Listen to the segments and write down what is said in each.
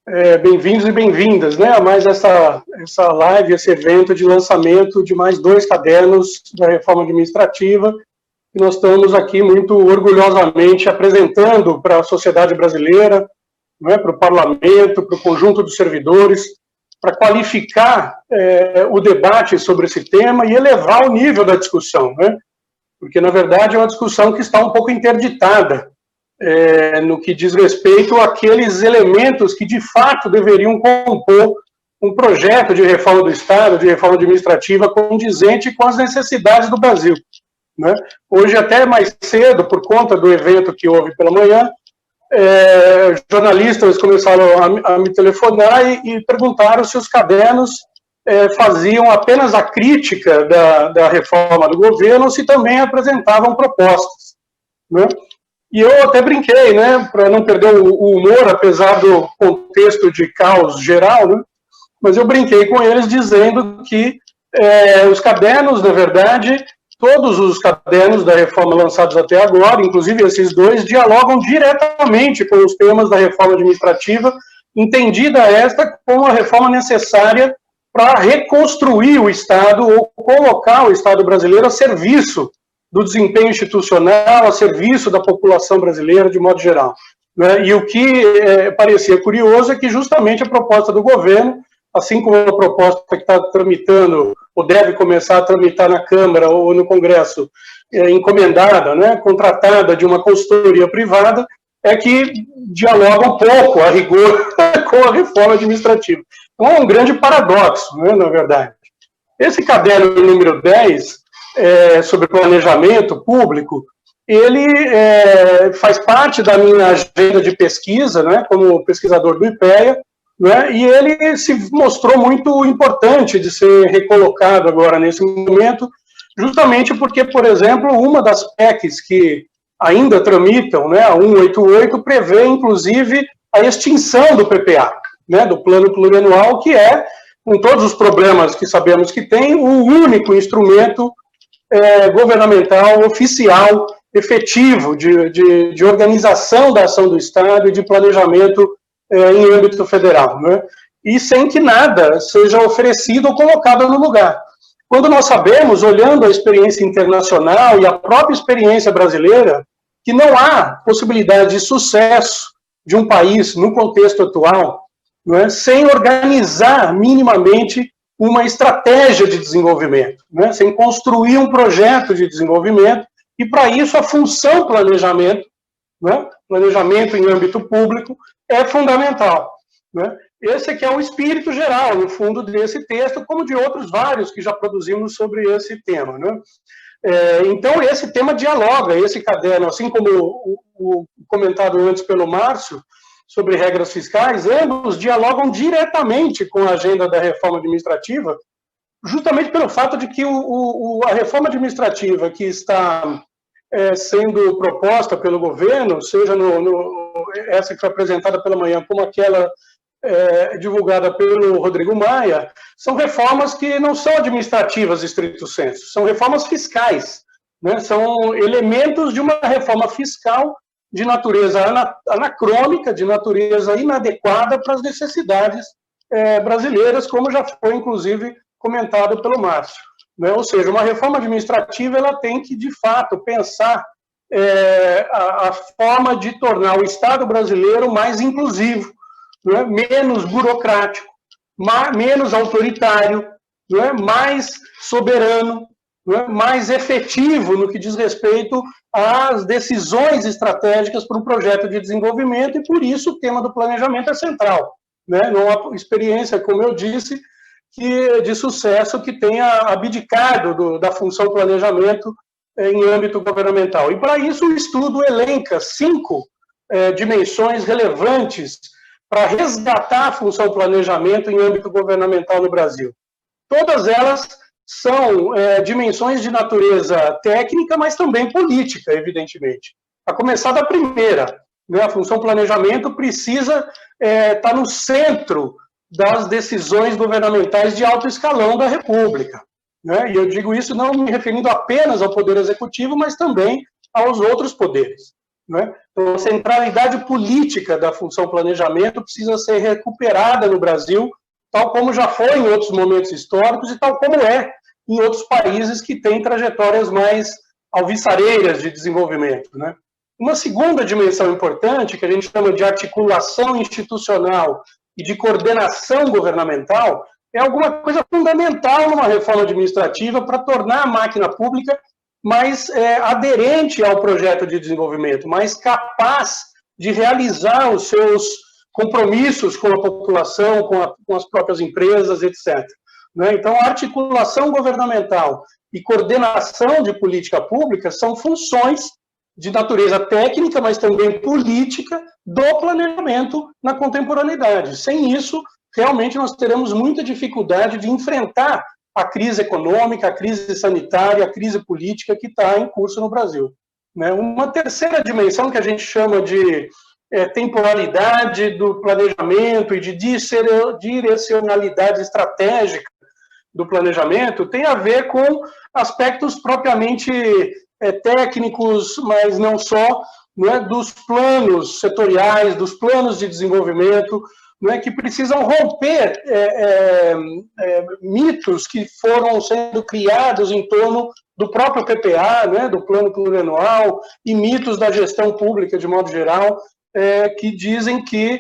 Bem-vindos e bem-vindas, né, a mais essa live, esse evento de lançamento de mais 2 cadernos da reforma administrativa, que nós estamos aqui muito orgulhosamente apresentando para a sociedade brasileira, né, para o parlamento, para o conjunto dos servidores, para qualificar o debate sobre esse tema e elevar o nível da discussão, né, porque, na verdade, é uma discussão que está um pouco interditada, no que diz respeito àqueles elementos que, de fato, deveriam compor um projeto de reforma do Estado, de reforma administrativa condizente com as necessidades do Brasil, né? Hoje, até mais cedo, por conta do evento que houve pela manhã, jornalistas começaram a me telefonar e perguntaram se os cadernos faziam apenas a crítica da reforma do governo ou se também apresentavam propostas, né? E eu até brinquei, né, para não perder o humor, apesar do contexto de caos geral, né, mas eu brinquei com eles dizendo que os cadernos, na verdade, todos os cadernos da reforma lançados até agora, inclusive esses 2, dialogam diretamente com os temas da reforma administrativa, entendida esta como a reforma necessária para reconstruir o Estado ou colocar o Estado brasileiro a serviço do desempenho institucional, a serviço da população brasileira de modo geral, né? E o que parecia curioso é que justamente a proposta do governo, assim como a proposta que está tramitando, ou deve começar a tramitar na Câmara ou no Congresso, encomendada, né, contratada de uma consultoria privada, é que dialoga um pouco, a rigor, com a reforma administrativa. Então é um grande paradoxo, né, na verdade. Esse caderno número 10, sobre planejamento público, ele faz parte da minha agenda de pesquisa, né, como pesquisador do IPEA, né, e ele se mostrou muito importante de ser recolocado agora nesse momento, justamente porque, por exemplo, uma das PECs que ainda tramitam, né, a 188, prevê, inclusive, a extinção do PPA, né, do Plano Plurianual, que é, com todos os problemas que sabemos que tem, o único instrumento governamental, oficial, efetivo, de organização da ação do Estado e de planejamento em âmbito federal, né? E sem que nada seja oferecido ou colocado no lugar. Quando nós sabemos, olhando a experiência internacional e a própria experiência brasileira, que não há possibilidade de sucesso de um país, no contexto atual, né, sem organizar minimamente uma estratégia de desenvolvimento, né, sem construir um projeto de desenvolvimento, e para isso a função planejamento, né, planejamento em âmbito público, é fundamental, né. Esse aqui é o espírito geral, no fundo, desse texto, como de outros vários que já produzimos sobre esse tema, né. Então, esse tema dialoga, esse caderno, assim como o comentado antes pelo Márcio, sobre regras fiscais, ambos dialogam diretamente com a agenda da reforma administrativa, justamente pelo fato de que a reforma administrativa que está sendo proposta pelo governo, seja essa que foi apresentada pela manhã, como aquela divulgada pelo Rodrigo Maia, são reformas que não são administrativas estrito sensu, são reformas fiscais, né? São elementos de uma reforma fiscal de natureza anacrônica, de natureza inadequada para as necessidades brasileiras, como já foi, inclusive, comentado pelo Márcio, né? Ou seja, uma reforma administrativa ela tem que, de fato, pensar a forma de tornar o Estado brasileiro mais inclusivo, né? Menos burocrático, menos autoritário, né? Mais soberano, mais efetivo no que diz respeito às decisões estratégicas para um projeto de desenvolvimento, e por isso o tema do planejamento é central, né? Numa experiência, como eu disse, de sucesso que tenha abdicado da função planejamento em âmbito governamental. E para isso o estudo elenca 5 dimensões relevantes para resgatar a função planejamento em âmbito governamental no Brasil. Todas elas são dimensões de natureza técnica, mas também política, evidentemente. A começar da primeira, né, a função planejamento precisa estar no centro das decisões governamentais de alto escalão da República, né? E eu digo isso não me referindo apenas ao Poder Executivo, mas também aos outros poderes. né? Então, a centralidade política da função planejamento precisa ser recuperada no Brasil, tal como já foi em outros momentos históricos e tal como é em outros países que têm trajetórias mais alvissareiras de desenvolvimento, né? Uma segunda dimensão importante, que a gente chama de articulação institucional e de coordenação governamental, é alguma coisa fundamental numa reforma administrativa para tornar a máquina pública mais aderente ao projeto de desenvolvimento, mais capaz de realizar os seus compromissos com a população, com as próprias empresas, etc. Né? Então, a articulação governamental e coordenação de política pública são funções de natureza técnica, mas também política, do planejamento na contemporaneidade. Sem isso, realmente nós teremos muita dificuldade de enfrentar a crise econômica, a crise sanitária, a crise política que está em curso no Brasil. Né? Uma terceira dimensão que a gente chama de temporalidade do planejamento e de direcionalidade estratégica do planejamento tem a ver com aspectos propriamente técnicos, mas não só, né, dos planos setoriais, dos planos de desenvolvimento, né, que precisam romper mitos que foram sendo criados em torno do próprio PPA, né, do Plano Plurianual, e mitos da gestão pública, de modo geral, que dizem que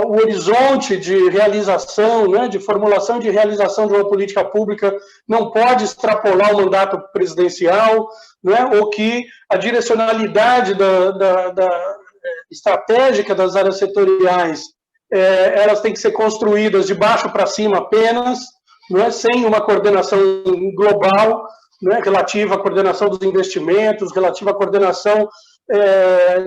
o horizonte de realização, né, de formulação e de realização de uma política pública não pode extrapolar o mandato presidencial, né, ou que a direcionalidade estratégica das áreas setoriais elas têm que ser construídas de baixo para cima apenas, né, sem uma coordenação global, né, relativa à coordenação dos investimentos, relativa à coordenação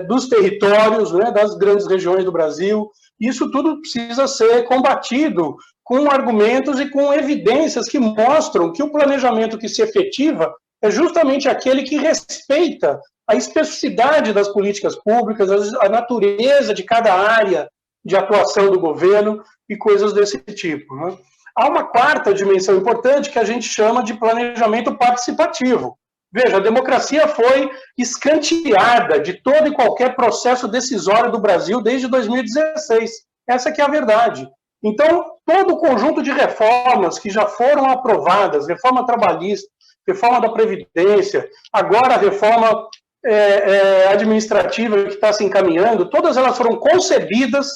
dos territórios, né, das grandes regiões do Brasil. Isso tudo precisa ser combatido com argumentos e com evidências que mostram que o planejamento que se efetiva é justamente aquele que respeita a especificidade das políticas públicas, a natureza de cada área de atuação do governo e coisas desse tipo, né? Há uma quarta dimensão importante que a gente chama de planejamento participativo. Veja, a democracia foi escanteada de todo e qualquer processo decisório do Brasil desde 2016. Essa que é a verdade. Então, todo o conjunto de reformas que já foram aprovadas, reforma trabalhista, reforma da Previdência, agora a reforma administrativa que está se encaminhando, todas elas foram concebidas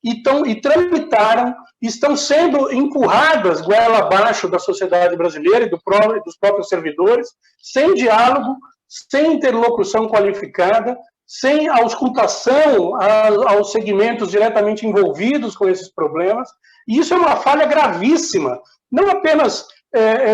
e tramitaram, estão sendo empurradas goela abaixo da sociedade brasileira e dos próprios servidores, sem diálogo, sem interlocução qualificada, sem auscultação aos segmentos diretamente envolvidos com esses problemas, e isso é uma falha gravíssima, não apenas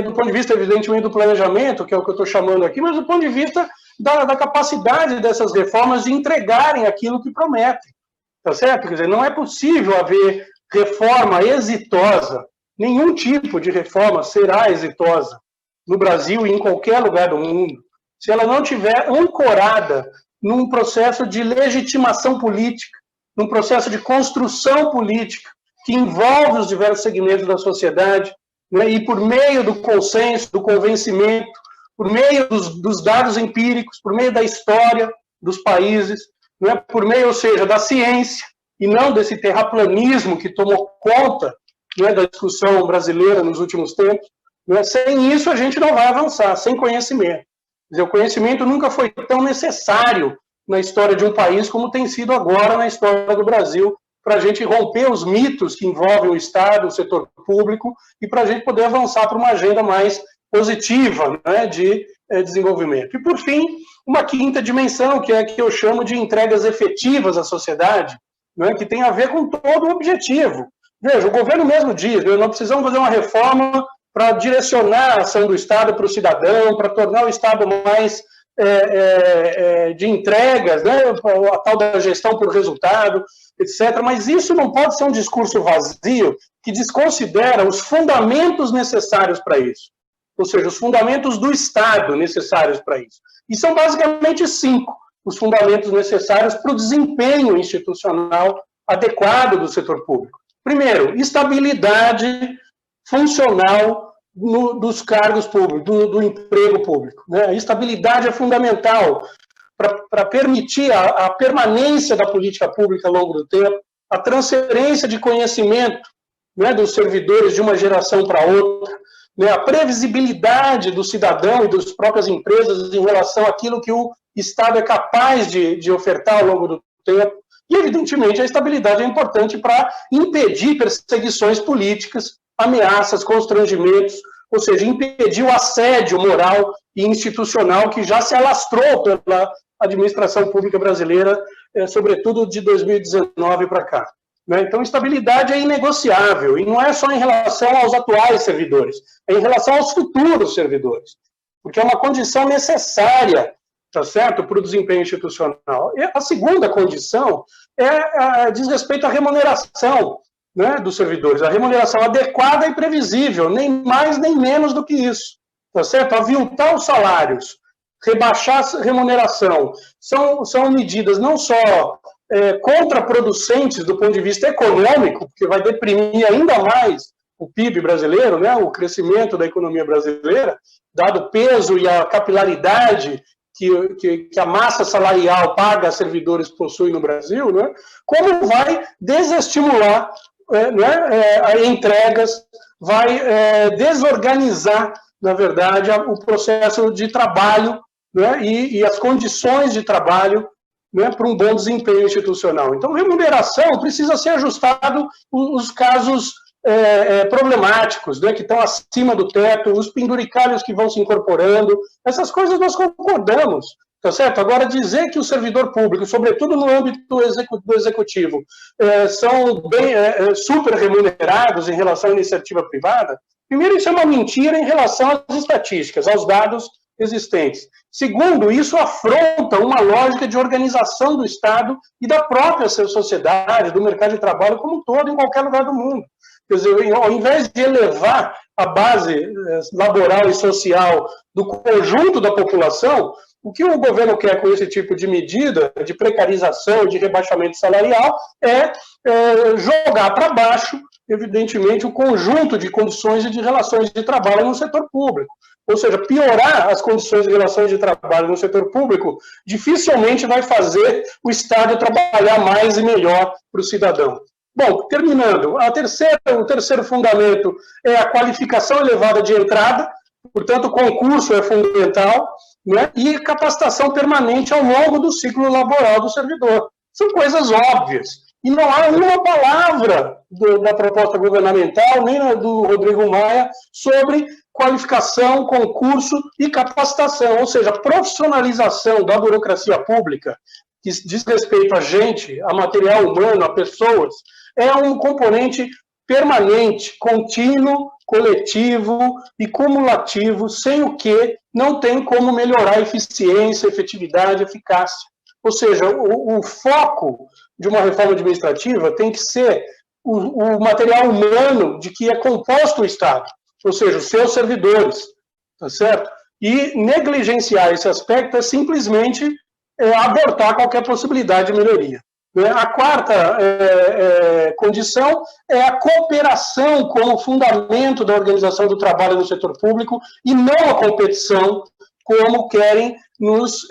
do ponto de vista, evidentemente, do planejamento, que é o que eu estou chamando aqui, mas do ponto de vista da capacidade dessas reformas de entregarem aquilo que prometem. Tá certo? Quer dizer, não é possível haver reforma exitosa, nenhum tipo de reforma será exitosa no Brasil e em qualquer lugar do mundo, se ela não estiver ancorada num processo de legitimação política, num processo de construção política, que envolve os diversos segmentos da sociedade, né, e por meio do consenso, do convencimento, por meio dos dados empíricos, por meio da história dos países, né, por meio, ou seja, da ciência, e não desse terraplanismo que tomou conta, né, da discussão brasileira nos últimos tempos. Né. Sem isso, a gente não vai avançar, sem conhecimento. Quer dizer, o conhecimento nunca foi tão necessário na história de um país como tem sido agora na história do Brasil, para a gente romper os mitos que envolvem o Estado, o setor público, e para a gente poder avançar para uma agenda mais positiva, né, de desenvolvimento. E, por fim, uma quinta dimensão, que é a que eu chamo de entregas efetivas à sociedade, né, que tem a ver com todo o objetivo. Veja, o governo mesmo diz, nós precisamos fazer uma reforma para direcionar a ação do Estado para o cidadão, para tornar o Estado mais de entregas, né, a tal da gestão por resultado, etc. Mas isso não pode ser um discurso vazio que desconsidera os fundamentos necessários para isso. Ou seja, os fundamentos do Estado necessários para isso. E são basicamente 5 os fundamentos necessários para o desempenho institucional adequado do setor público. Primeiro, estabilidade funcional dos cargos públicos, do emprego público. Né? A estabilidade é fundamental para permitir a permanência da política pública ao longo do tempo, a transferência de conhecimento, né, dos servidores de uma geração para outra, né, a previsibilidade do cidadão e das próprias empresas em relação àquilo que o Estado é capaz de ofertar ao longo do tempo. E, evidentemente, a estabilidade é importante para impedir perseguições políticas, ameaças, constrangimentos, ou seja, impedir o assédio moral e institucional que já se alastrou pela administração pública brasileira, sobretudo de 2019 para cá. Então, estabilidade é inegociável, e não é só em relação aos atuais servidores, é em relação aos futuros servidores, porque é uma condição necessária, tá certo, para o desempenho institucional. E a segunda condição diz respeito à remuneração, né, dos servidores, a remuneração adequada e previsível, nem mais nem menos do que isso, tá certo? Aviltar os salários, rebaixar a remuneração, são medidas não só contraproducentes do ponto de vista econômico, porque vai deprimir ainda mais o PIB brasileiro, né, o crescimento da economia brasileira, dado o peso e a capilaridade que a massa salarial paga a servidores possui no Brasil, né, como vai desestimular entregas, vai desorganizar, na verdade, o processo de trabalho, né, e as condições de trabalho, né, para um bom desempenho institucional. Então, remuneração precisa ser ajustado os casos problemáticos, né, que estão acima do teto, os penduricalhos que vão se incorporando, essas coisas nós concordamos, tá certo? Agora, dizer que o servidor público, sobretudo no âmbito do executivo, são bem super remunerados em relação à iniciativa privada, primeiro, isso é uma mentira em relação às estatísticas, aos dados existentes. Segundo, isso afronta uma lógica de organização do Estado e da própria sociedade, do mercado de trabalho como um todo, em qualquer lugar do mundo. Quer dizer, ao invés de elevar a base laboral e social do conjunto da população, o que o governo quer com esse tipo de medida, de precarização, de rebaixamento salarial, é jogar para baixo, evidentemente, o conjunto de condições e de relações de trabalho no setor público. Ou seja, piorar as condições de relações de trabalho no setor público dificilmente vai fazer o Estado trabalhar mais e melhor para o cidadão. Bom, terminando, o terceiro fundamento é a qualificação elevada de entrada, portanto, o concurso é fundamental, né, e capacitação permanente ao longo do ciclo laboral do servidor. São coisas óbvias. E não há uma palavra da proposta governamental, nem do Rodrigo Maia, sobre qualificação, concurso e capacitação, ou seja, profissionalização da burocracia pública, que diz respeito a gente, a material humano, a pessoas, é um componente permanente, contínuo, coletivo e cumulativo, sem o que não tem como melhorar a eficiência, efetividade, eficácia. Ou seja, o foco de uma reforma administrativa tem que ser o material humano de que é composto o Estado, ou seja, os seus servidores, tá certo? E negligenciar esse aspecto é simplesmente abortar qualquer possibilidade de melhoria. A quarta condição é a cooperação como fundamento da organização do trabalho no setor público e não a competição, como querem nos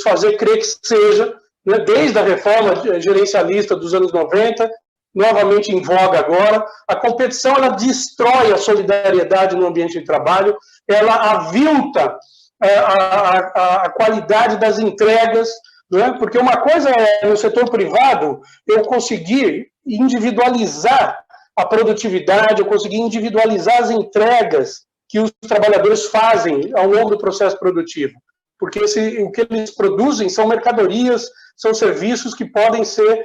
fazer crer que seja, né, desde a reforma gerencialista dos anos 90, novamente em voga agora. A competição, ela destrói a solidariedade no ambiente de trabalho, ela avilta a qualidade das entregas, né, porque uma coisa é, no setor privado, eu conseguir individualizar a produtividade, eu conseguir individualizar as entregas que os trabalhadores fazem ao longo do processo produtivo. Porque o que eles produzem são mercadorias, são serviços que podem ser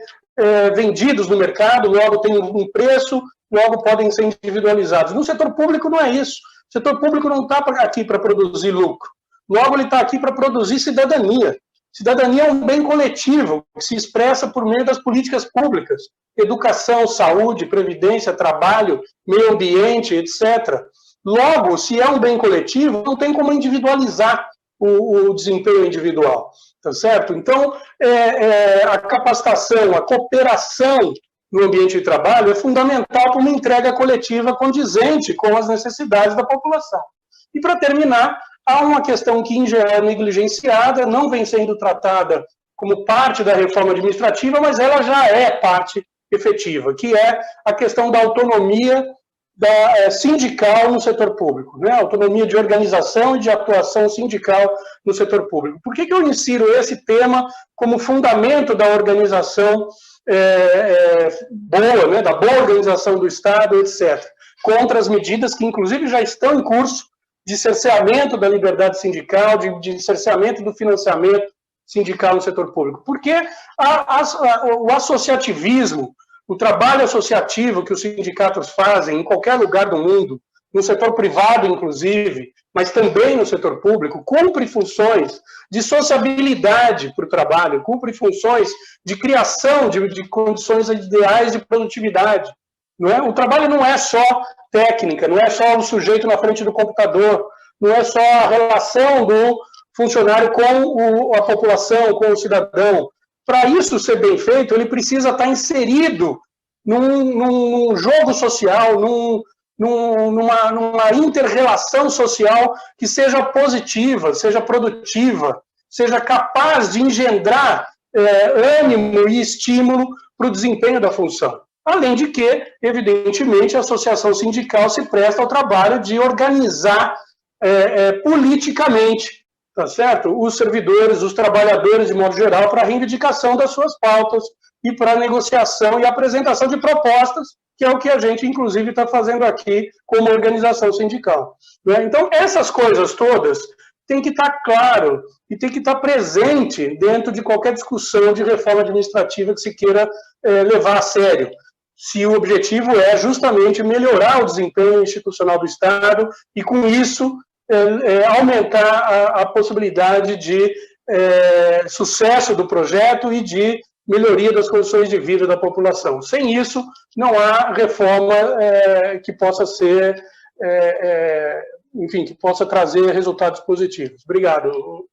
vendidos no mercado, logo tem um preço, logo podem ser individualizados. No setor público não é isso. O setor público não está aqui para produzir lucro. Logo ele está aqui para produzir cidadania. Cidadania é um bem coletivo, que se expressa por meio das políticas públicas. Educação, saúde, previdência, trabalho, meio ambiente, etc. Logo, se é um bem coletivo, não tem como individualizar o desempenho individual, tá certo? Então, a capacitação, a cooperação no ambiente de trabalho é fundamental para uma entrega coletiva condizente com as necessidades da população. E, para terminar, Há uma questão que, em geral, é negligenciada, não vem sendo tratada como parte da reforma administrativa, mas ela já é parte efetiva, que é a questão da autonomia sindical no setor público, né? Autonomia de organização e de atuação sindical no setor público. Por que eu insiro esse tema como fundamento da organização boa, né? Da boa organização do Estado, etc., contra as medidas que, inclusive, já estão em curso de cerceamento da liberdade sindical, de cerceamento do financiamento sindical no setor público? Porque o associativismo, o trabalho associativo que os sindicatos fazem em qualquer lugar do mundo, no setor privado, inclusive, mas também no setor público, cumpre funções de sociabilidade para o trabalho, cumpre funções de criação de condições ideais de produtividade. Não é? O trabalho não é só técnica, não é só o sujeito na frente do computador, não é só a relação do funcionário com a população, com o cidadão. Para isso ser bem feito, ele precisa estar inserido num jogo social, numa inter-relação social que seja positiva, seja produtiva, seja capaz de engendrar ânimo e estímulo para o desempenho da função. Além de que, evidentemente, a associação sindical se presta ao trabalho de organizar politicamente, tá certo? Os servidores, os trabalhadores, de modo geral, para a reivindicação das suas pautas e para a negociação e apresentação de propostas, que é o que a gente, inclusive, está fazendo aqui como organização sindical. Né? Então, essas coisas todas tem que estar claro e tem que estar presente dentro de qualquer discussão de reforma administrativa que se queira levar a sério, se o objetivo é justamente melhorar o desempenho institucional do Estado e, com isso, aumentar a possibilidade de sucesso do projeto e de melhoria das condições de vida da população. Sem isso, não há reforma que possa ser, enfim, que possa trazer resultados positivos. Obrigado.